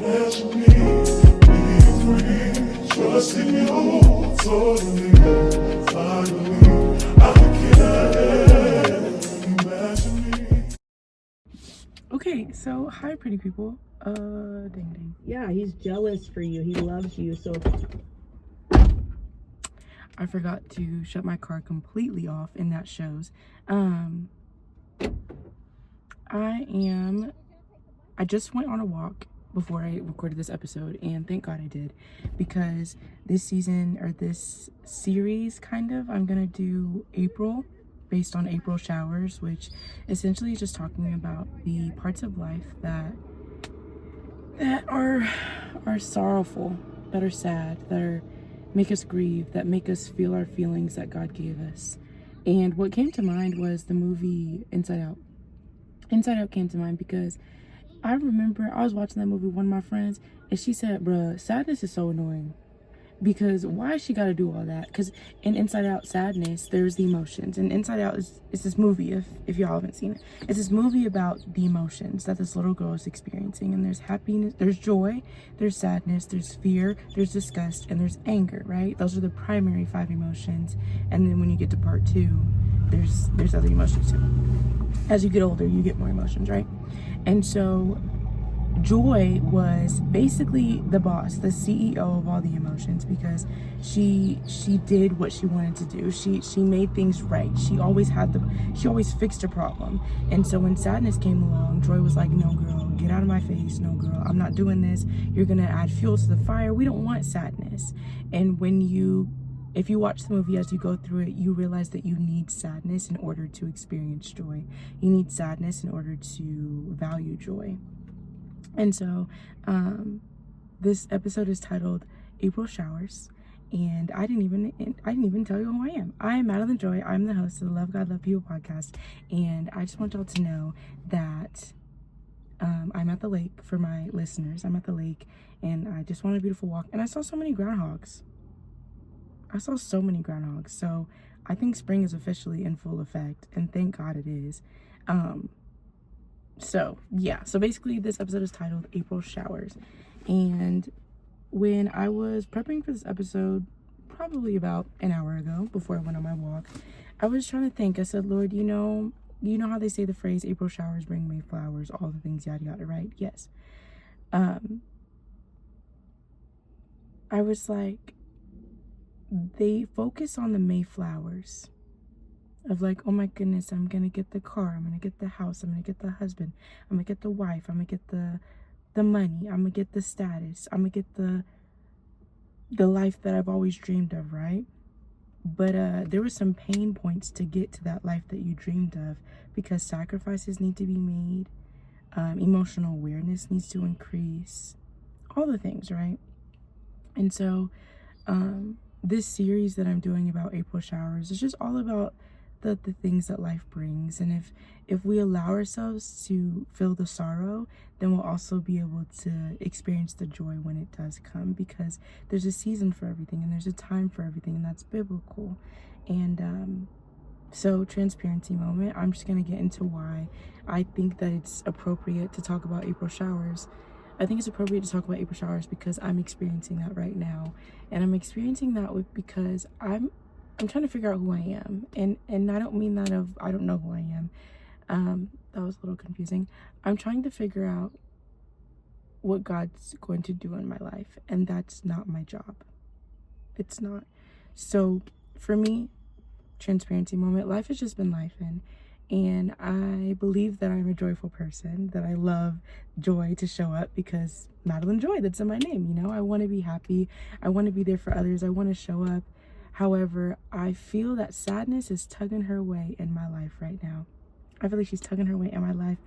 Imagine me being free, trusting you totally. Finally, I can imagine me. Okay, so hi, pretty people. Ding. Yeah, he's jealous for you. He loves you. So I forgot to shut my car completely off, and that shows. I just went on a walk before I recorded this episode, and thank God I did, because this season, or this series kind of, I'm gonna do April, based on April showers, which essentially is just talking about the parts of life that are sorrowful, that are sad, that make us grieve, that make us feel our feelings that God gave us. And what came to mind was the movie Inside Out. Inside Out came to mind because I remember I was watching that movie with one of my friends, and she said, bruh, sadness is so annoying. Because why she got to do all that? Because in Inside Out sadness, there's the emotions. And Inside Out is this movie, if y'all haven't seen it. It's this movie about the emotions that this little girl is experiencing. And there's happiness, there's joy, there's sadness, there's fear, there's disgust, and there's anger, right? Those are the primary 5 emotions. And then when you get to part 2, there's other emotions too. As you get older, you get more emotions, right? And so Joy was basically the boss, the CEO of all the emotions, because she did what she wanted to do. She made things right. She always fixed a problem. And so when sadness came along, Joy was like, no girl, get out of my face. No girl, I'm not doing this. You're gonna add fuel to the fire. We don't want sadness. And if you watch the movie, as you go through it, you realize that you need sadness in order to experience joy. You need sadness in order to value joy. And so this episode is titled April Showers, and I didn't even tell you who I am. I am Madeline Joy. I'm the host of the Love God Love People podcast, and I just want y'all to know that I'm at the lake. For my listeners, I'm at the lake, and I just went on a beautiful walk, and I saw so many groundhogs. So I think spring is officially in full effect, and thank God it is. So basically this episode is titled April Showers. And when I was prepping for this episode, probably about an hour ago, before I went on my walk, I was trying to think. I said, Lord, you know how they say the phrase, April showers bring May flowers, all the things, yada yada, right? Yes. I was like, they focus on the Mayflowers of like, oh my goodness, I'm gonna get the car, I'm gonna get the house, I'm gonna get the husband, I'm gonna get the wife, I'm gonna get the money, I'm gonna get the status, I'm gonna get the life that I've always dreamed of, right? But there were some pain points to get to that life that you dreamed of, because sacrifices need to be made, emotional awareness needs to increase, all the things, right? And so this series that I'm doing about April showers is just all about the things that life brings. And if we allow ourselves to feel the sorrow, then we'll also be able to experience the joy when it does come, because there's a season for everything and there's a time for everything, and that's biblical. And so, transparency moment, I'm just going to get into why I think that it's appropriate to talk about April showers. I think it's appropriate to talk about April showers because I'm experiencing that right now. And I'm experiencing that because I'm trying to figure out who I am. And I don't mean that of I don't know who I am. That was a little confusing. I'm trying to figure out what God's going to do in my life. And that's not my job. It's not. So for me, transparency moment, life has just been life. And I believe that I'm a joyful person, that I love joy to show up, because Madeline Joy, that's in my name, you know? I want to be happy. I want to be there for others. I want to show up. However, I feel that sadness is tugging her way in my life right now. I feel like she's tugging her way in my life.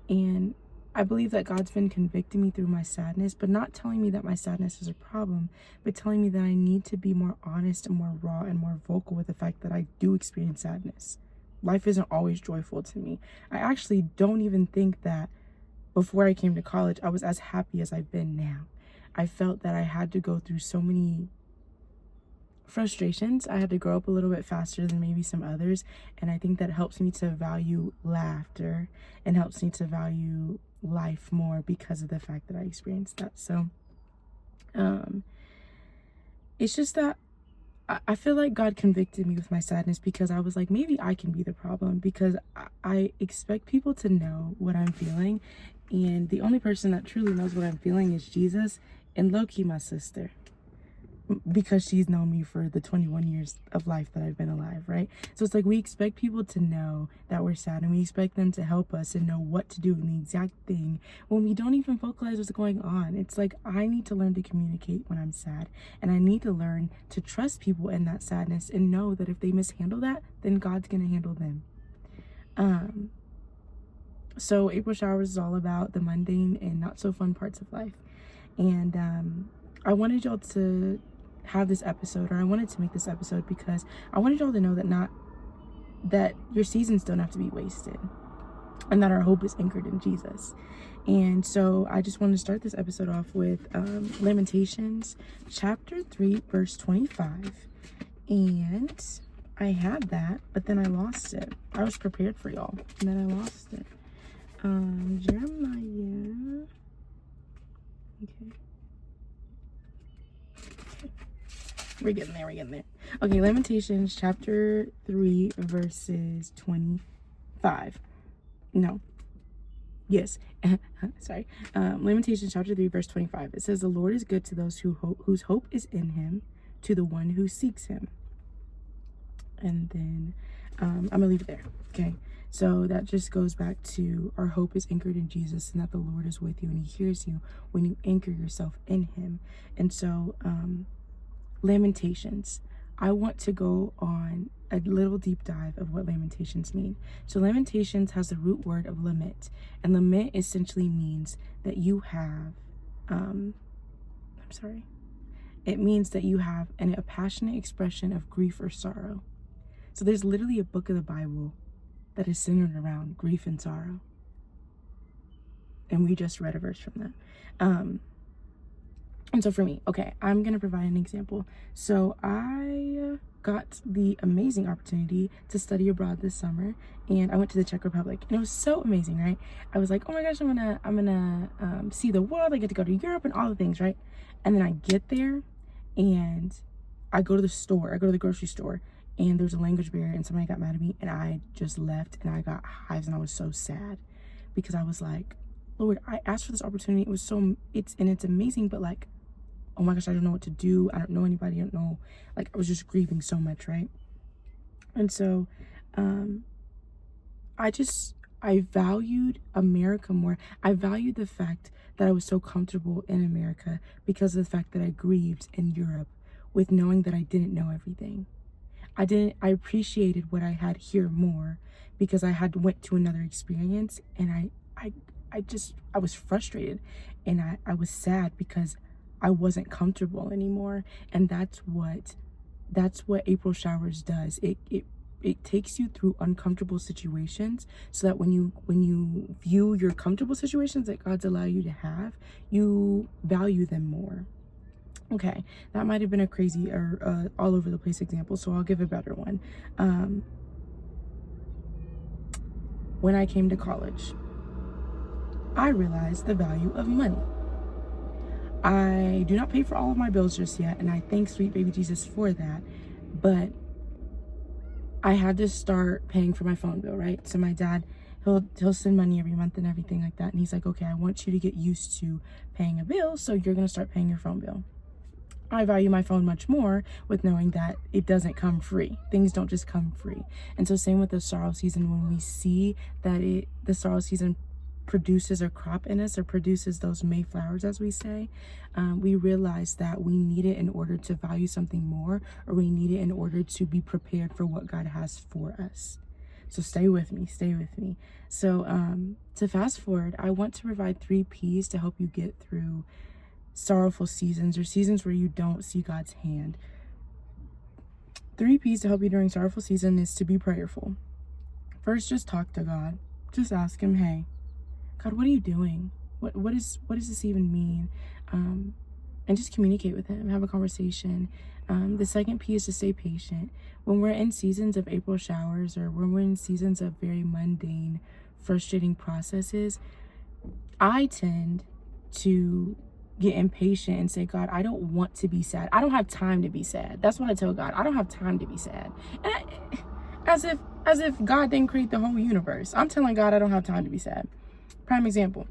And I believe that God's been convicting me through my sadness, but not telling me that my sadness is a problem, but telling me that I need to be more honest and more raw and more vocal with the fact that I do experience sadness. Life isn't always joyful to me. I actually don't even think that before I came to college, I was as happy as I've been now. I felt that I had to go through so many frustrations. I had to grow up a little bit faster than maybe some others. And I think that helps me to value laughter and helps me to value life more because of the fact that I experienced that. So it's just that I feel like God convicted me with my sadness, because I was like, maybe I can be the problem, because I expect people to know what I'm feeling, and the only person that truly knows what I'm feeling is Jesus, and low-key my sister, because she's known me for the 21 years of life that I've been alive, right? So it's like we expect people to know that we're sad, and we expect them to help us and know what to do in the exact thing when we don't even vocalize what's going on. It's like I need to learn to communicate when I'm sad, and I need to learn to trust people in that sadness and know that if they mishandle that, then God's gonna handle them. So April Showers is all about the mundane and not so fun parts of life. And I wanted y'all to have this episode, or I wanted to make this episode because I wanted y'all to know that your seasons don't have to be wasted, and that our hope is anchored in Jesus. And so I just wanted to start this episode off with Lamentations chapter 3 verse 25. And I had that, but then I lost it. I was prepared for y'all, and then I lost it. Jeremiah. Okay. We're getting there. Okay, Lamentations chapter 3 verses 25. No. Yes. Sorry. Lamentations chapter 3 verse 25. It says, "The Lord is good to those whose hope is in him, to the one who seeks him." And then I'm gonna leave it there. Okay. So that just goes back to our hope is anchored in Jesus, and that the Lord is with you and he hears you when you anchor yourself in him. And so Lamentations, I want to go on a little deep dive of what Lamentations mean. So Lamentations has the root word of lament, and lament essentially means that you have it means that you have a passionate expression of grief or sorrow. So there's literally a book of the Bible that is centered around grief and sorrow, and we just read a verse from that. And so for me, okay, I'm going to provide an example. So I got the amazing opportunity to study abroad this summer, and I went to the Czech Republic, and it was so amazing, right? I was like, oh my gosh, I'm gonna see the world. I get to go to Europe and all the things, right? And then I get there, and I go to the grocery store, and there's a language barrier, and somebody got mad at me, and I just left, and I got hives, and I was so sad, because I was like, Lord, I asked for this opportunity. It's amazing, but like, oh my gosh, I don't know what to do. I don't know anybody. I don't know. Like, I was just grieving so much, right? And so I valued America more. I valued the fact that I was so comfortable in America because of the fact that I grieved in Europe with knowing that I didn't know everything. I appreciated what I had here more because I had went to another experience, and I was frustrated, and I was sad because I wasn't comfortable anymore. And that's what April Showers does. It takes you through uncomfortable situations so that when you view your comfortable situations that God's allowed you to have, you value them more. Okay, that might have been a crazy or all over the place example, so I'll give a better one. When I came to college, I realized the value of money. I do not pay for all of my bills just yet, and I thank sweet baby Jesus for that, but I had to start paying for my phone bill, right? So my dad, he'll send money every month and everything like that, and he's like, okay, I want you to get used to paying a bill, so you're gonna start paying your phone bill. I value my phone much more with knowing that it doesn't come free. Things don't just come free. And so same with the sorrow season, when we see that the sorrow season produces a crop in us, or produces those Mayflowers, as we say, we realize that we need it in order to value something more, or we need it in order to be prepared for what God has for us. So stay with me. So to fast forward, I want to provide 3 P's to help you get through sorrowful seasons, or seasons where you don't see God's hand. 3 P's to help you during sorrowful season is to be prayerful. First, just talk to God. Just ask him, hey, God, what are you doing? What does this even mean? And just communicate with him, have a conversation. The second P is to stay patient. When we're in seasons of April showers, or when we're in seasons of very mundane, frustrating processes, I tend to get impatient and say, God, I don't want to be sad. I don't have time to be sad. That's what I tell God. I don't have time to be sad. And as if God didn't create the whole universe. I'm telling God I don't have time to be sad. Prime example.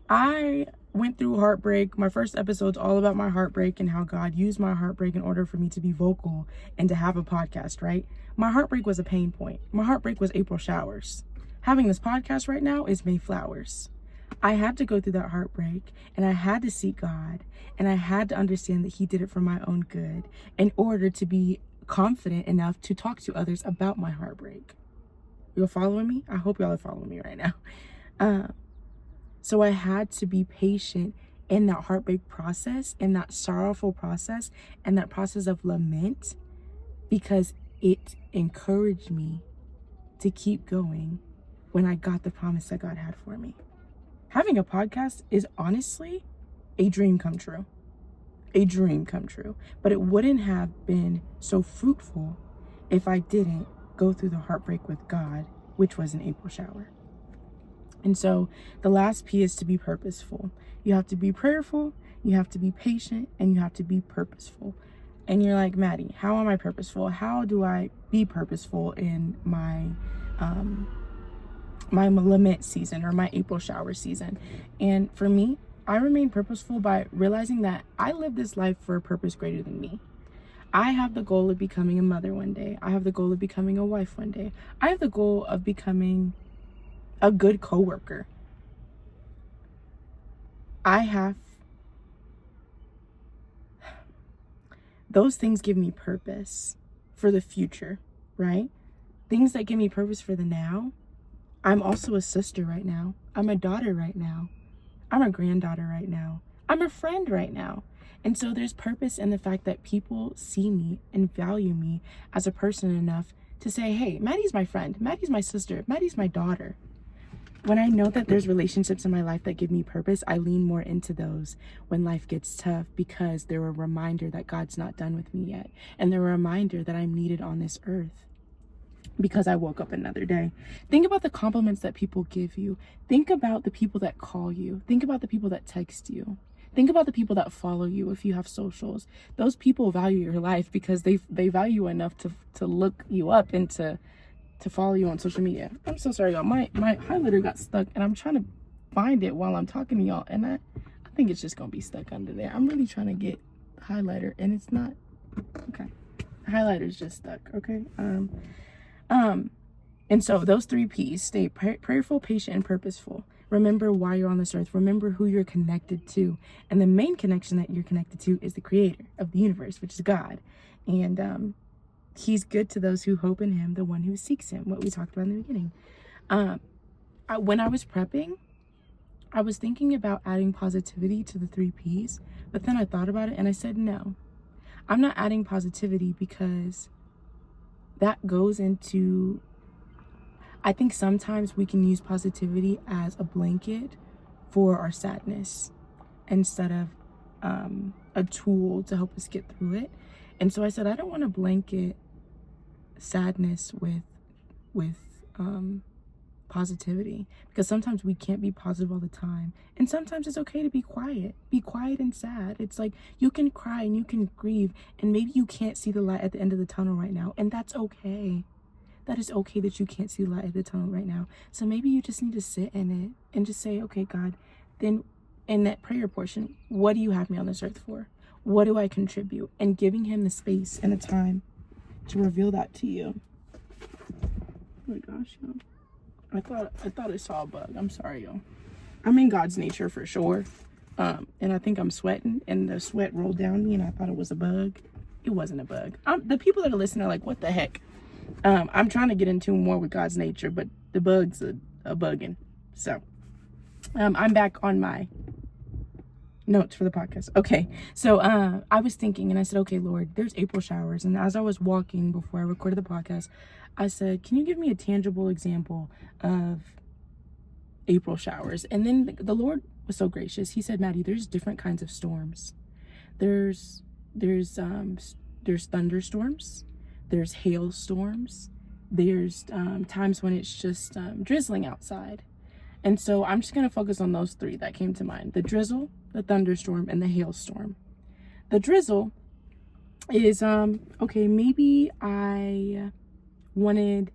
I went through heartbreak. My first episode's all about my heartbreak and how God used my heartbreak in order for me to be vocal and to have a podcast, right? My heartbreak was a pain point. My heartbreak was April showers. Having this podcast right now is May flowers. I had to go through that heartbreak, and I had to seek God, and I had to understand that He did it for my own good in order to be confident enough to talk to others about my heartbreak. You're following me? I hope y'all are following me right now. So I had to be patient in that heartbreak process, in that sorrowful process, and that process of lament, because it encouraged me to keep going when I got the promise that God had for me. Having a podcast is honestly a dream come true. A dream come true. But it wouldn't have been so fruitful if I didn't go through the heartbreak with God, which was an April shower. And so the last P is to be purposeful. You have to be prayerful, you have to be patient, and you have to be purposeful. And you're like, Maddie, how am I purposeful? How do I be purposeful in my my lament season or my April shower season? And for me, I remain purposeful by realizing that I live this life for a purpose greater than me. I have the goal of becoming a mother one day. I have the goal of becoming a wife one day. I have the goal of becoming a good coworker. Those things give me purpose for the future, right? Things that give me purpose for the now. I'm also a sister right now. I'm a daughter right now. I'm a granddaughter right now. I'm a friend right now. And so there's purpose in the fact that people see me and value me as a person enough to say, hey, Maddie's my friend. Maddie's my sister. Maddie's my daughter. When I know that there's relationships in my life that give me purpose, I lean more into those when life gets tough, because they're a reminder that God's not done with me yet. And they're a reminder that I'm needed on this earth because I woke up another day. Think about the compliments that people give you. Think about the people that call you. Think about the people that text you. Think about the people that follow you if you have socials. Those people value your life because they value you enough to look you up and to follow you on social media. I'm so sorry, y'all. My highlighter got stuck, and I'm trying to find it while I'm talking to y'all, and I think it's just gonna be stuck under there. I'm really trying to get the highlighter, and it's not. Okay, the highlighter's just stuck. Okay. And so those 3 P's: stay prayerful, patient, and purposeful. Remember why you're on this earth. Remember who you're connected to, and the main connection that you're connected to is the Creator of the universe, which is God, and He's good to those who hope in Him, the one who seeks Him, what we talked about in the beginning. When I was prepping, I was thinking about adding positivity to the 3 P's, but then I thought about it and I said, no, I'm not adding positivity, because that goes into, I think sometimes we can use positivity as a blanket for our sadness instead of a tool to help us get through it. And so I said, I don't want to blanket sadness with positivity, because sometimes we can't be positive all the time, and sometimes it's okay to be quiet and sad. It's like you can cry and you can grieve, and maybe you can't see the light at the end of the tunnel right now, and that's okay. That is okay that you can't see the light at the tunnel right now. So maybe you just need to sit in it and just say, okay, God, then in that prayer portion, what do you have me on this earth for? What do I contribute? And giving Him the space and the time to reveal that to you. Oh my gosh, y'all. I thought I saw a bug. I'm sorry, y'all. I'm in God's nature for sure. And I think I'm sweating, and the sweat rolled down me, and I thought it was a bug. It wasn't a bug. The people that are listening are like, what the heck? I'm trying to get into more with God's nature, but the bugs are bugging. So I'm back on my notes for the podcast. Okay, so I was thinking, and I said, okay, Lord, there's April showers. And as I was walking before I recorded the podcast, I said, can you give me a tangible example of April showers? And then the Lord was so gracious. He said, Maddie, there's different kinds of storms. There's thunderstorms, there's hailstorms, there's times when it's just drizzling outside. And so I'm just going to focus on those three that came to mind: the drizzle, the thunderstorm, and the hailstorm. The drizzle is, okay, maybe I wanted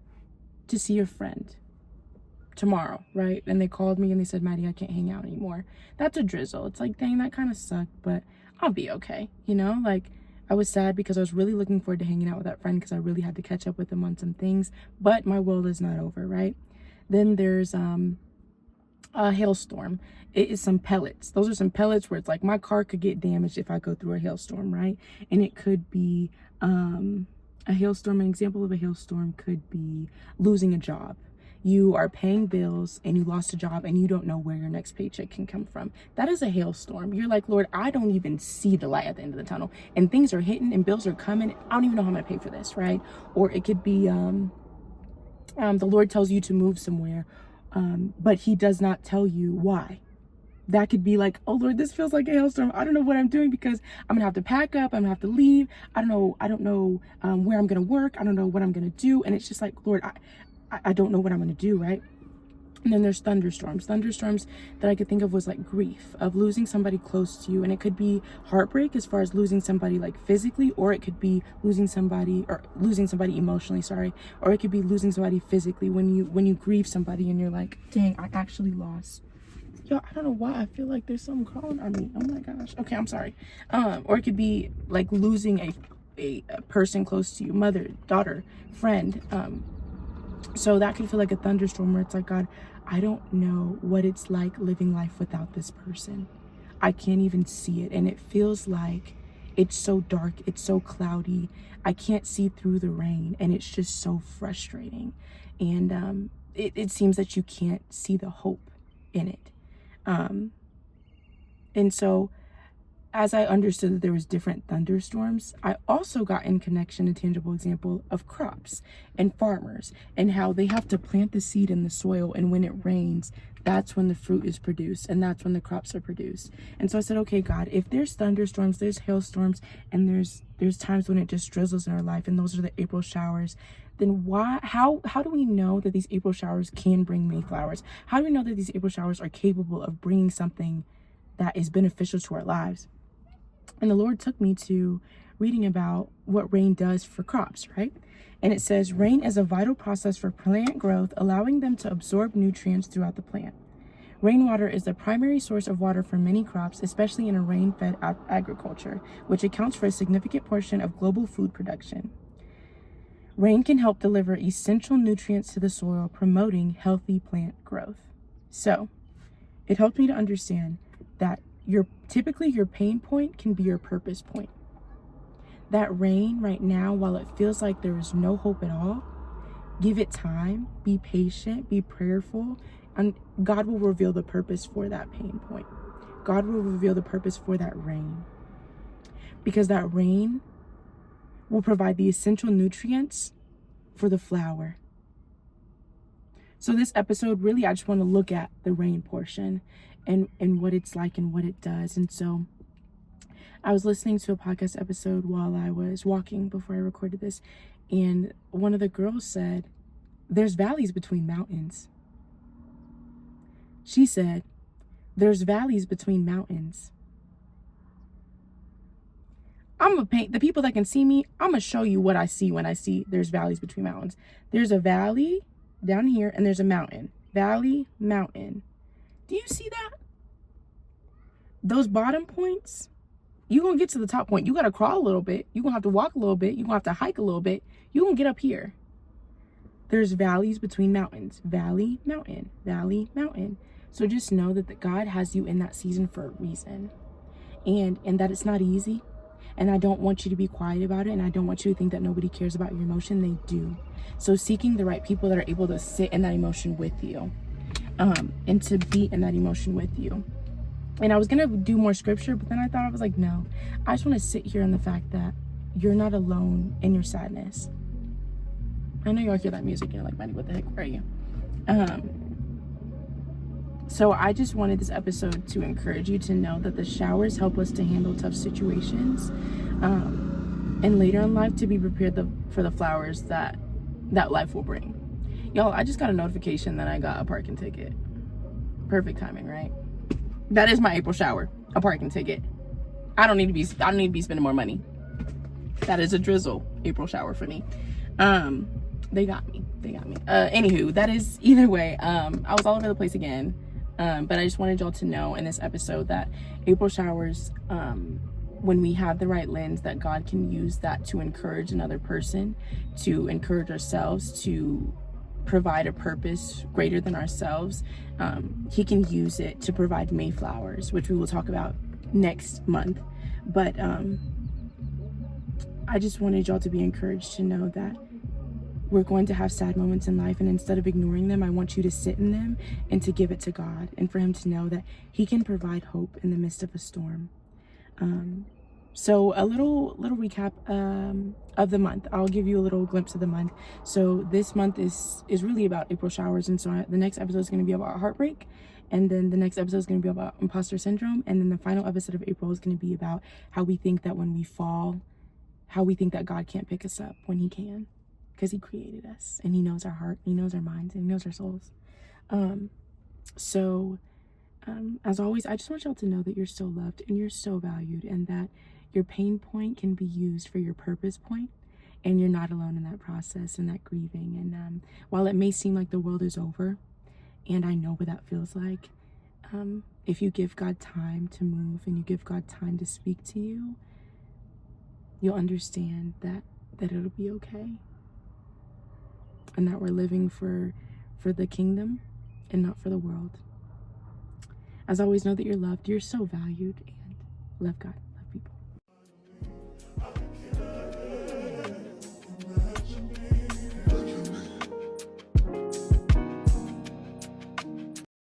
to see a friend tomorrow, right? And they called me and they said, Maddie, I can't hang out anymore. That's a drizzle. It's like, dang, that kind of sucked, but I'll be okay. You know, like, I was sad because I was really looking forward to hanging out with that friend because I really had to catch up with him on some things, but my world is not over, right? Then there's a hailstorm. It is some pellets. Those are some pellets where it's like my car could get damaged if I go through a hailstorm, right? And it could be a hailstorm. An example of a hailstorm could be losing a job. You are paying bills and you lost a job and you don't know where your next paycheck can come from. That is a hailstorm. You're like, Lord, I don't even see the light at the end of the tunnel, and things are hitting and bills are coming. I don't even know how I'm gonna pay for this, right? Or it could be the Lord tells you to move somewhere, but he does not tell you why. That could be like, oh Lord, this feels like a hailstorm. I don't know what I'm doing because I'm gonna have to pack up. I'm gonna have to leave. I don't know where I'm gonna work. I don't know what I'm gonna do. And it's just like, Lord, I don't know what I'm gonna do, right? And then there's thunderstorms. Thunderstorms that I could think of was like grief, of losing somebody close to you. And it could be heartbreak as far as losing somebody like physically, or it could be losing somebody emotionally, sorry. Or it could be losing somebody physically when you grieve somebody and you're like, dang, I actually lost. Yo, I don't know why I feel like there's something crawling on me. Oh my gosh. Okay, I'm sorry. Or it could be like losing a person close to you, mother, daughter, friend. So that could feel like a thunderstorm where it's like, God, I don't know what it's like living life without this person. I can't even see it. And it feels like it's so dark. It's so cloudy. I can't see through the rain. And it's just so frustrating. And it seems that you can't see the hope in it. And so as I understood that there was different thunderstorms, I also got in connection a tangible example of crops and farmers and how they have to plant the seed in the soil, and when it rains, that's when the fruit is produced and that's when the crops are produced. And so I said, okay, God, if there's thunderstorms, there's hailstorms, and there's times when it just drizzles in our life, and those are the April showers, then how do we know that these April showers can bring Mayflowers? How do we know that these April showers are capable of bringing something that is beneficial to our lives? And the Lord took me to reading about what rain does for crops, right? And it says, rain is a vital process for plant growth, allowing them to absorb nutrients throughout the plant. Rainwater is the primary source of water for many crops, especially in a rain-fed agriculture, which accounts for a significant portion of global food production. Rain can help deliver essential nutrients to the soil, promoting healthy plant growth. So, it helped me to understand that typically your pain point can be your purpose point. That rain right now, while it feels like there is no hope at all, give it time, be patient, be prayerful, and God will reveal the purpose for that pain point. God will reveal the purpose for that rain. Because that rain will provide the essential nutrients for the flower. So this episode, really, I just want to look at the rain portion and what it's like and what it does. And so I was listening to a podcast episode while I was walking before I recorded this, and one of the girls said, there's valleys between mountains. She said, there's valleys between mountains. I'm going to paint, the people that can see me, I'm going to show you what I see when I see there's valleys between mountains. There's a valley down here and there's a mountain. Valley, mountain. Do you see that? Those bottom points, you're going to get to the top point. You got to crawl a little bit. You're going to have to walk a little bit. You're going to have to hike a little bit. You're going to get up here. There's valleys between mountains. Valley, mountain. Valley, mountain. So just know that God has you in that season for a reason. And that it's not easy. And I don't want you to be quiet about it. And I don't want you to think that nobody cares about your emotion. They do. So seeking the right people that are able to sit in that emotion with you. And to be in that emotion with you. And I was going to do more scripture, but then I was like, no, I just want to sit here on the fact that you're not alone in your sadness. I know y'all hear that music and you're like, Maddie, what the heck, where are you? So I just wanted this episode to encourage you to know that the showers help us to handle tough situations. And later in life to be prepared for the flowers that life will bring. Y'all, I just got a notification that I got a parking ticket. Perfect timing, right? That is my April shower, a parking ticket. I don't need to be spending more money. That is a drizzle April shower for me. They got me. Anywho, that is, either way, I was all over the place again. But I just wanted y'all to know in this episode that April showers, when we have the right lens, that God can use that to encourage another person, to encourage ourselves, to provide a purpose greater than ourselves. He can use it to provide Mayflowers, which we will talk about next month. But I just wanted y'all to be encouraged to know that we're going to have sad moments in life, and instead of ignoring them, I want you to sit in them and to give it to God, and for him to know that he can provide hope in the midst of a storm. So a little recap of the month. I'll give you a little glimpse of the month. So this month is really about April showers, and so the next episode is going to be about heartbreak, and then the next episode is going to be about imposter syndrome, and then the final episode of April is going to be about how we think that when we fall, how we think that God can't pick us up when he can, because he created us and he knows our heart, he knows our minds, and he knows our souls. As always, I just want y'all to know that you're so loved and you're so valued, and that your pain point can be used for your purpose point, and you're not alone in that process and that grieving. And while it may seem like the world is over, and I know what that feels like, if you give God time to move and you give God time to speak to you, you'll understand that it'll be okay, and that we're living for the kingdom and not for the world. As always, know that you're loved, you're so valued, and love God.